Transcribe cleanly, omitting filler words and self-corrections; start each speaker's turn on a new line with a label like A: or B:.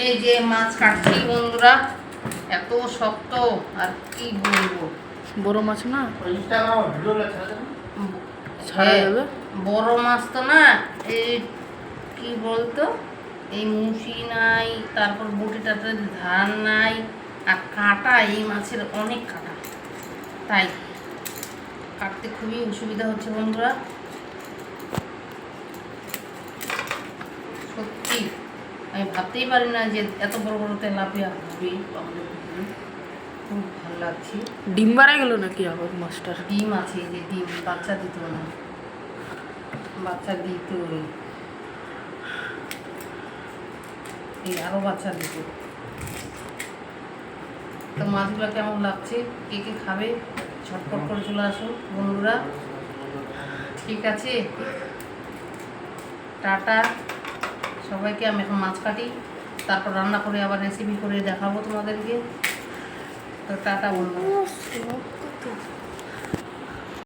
A: এই যে মাছ কাটছি বন্ধুরা, এত শক্ত আর কি বলবো।
B: বড় মাছ না ছাড়া
A: হ্যাঁ,
B: যাবে।
A: বড় মাছ তো না, এই কি বলতো, এই মুসি নাই, তারপর বটিটাতে ধান নাই, আর কাঁটা এই মাছের অনেক কাঁটা, তাই কাটতে খুবই অসুবিধা হচ্ছে বন্ধুরা। সত্যি আমি ভাবতেই পারি না যে এত বড় বড় তেলাপিয়া হবে আমাদের পুকুরে। খুব ভালো লাগছে।
B: ডিম বাড়াই গেল নাকি আবার মাছটার?
A: ডিম আছে, এই যে ডিম বাচ্চা দিত না, বাচ্চা দিত, এই আরো বাচ্চা দিত। তো মাছগুলো কেমন লাগছে, কে কে খাবে ঝটপট করে চলে আসুন বন্ধুরা। ঠিক আছে, টাটা সবাইকে। আমি এখন মাছ কাটি, তারপর রান্না করে আবার রেসিপি করে দেখাবো তোমাদেরকে। তো টাটা বন্ধুরা।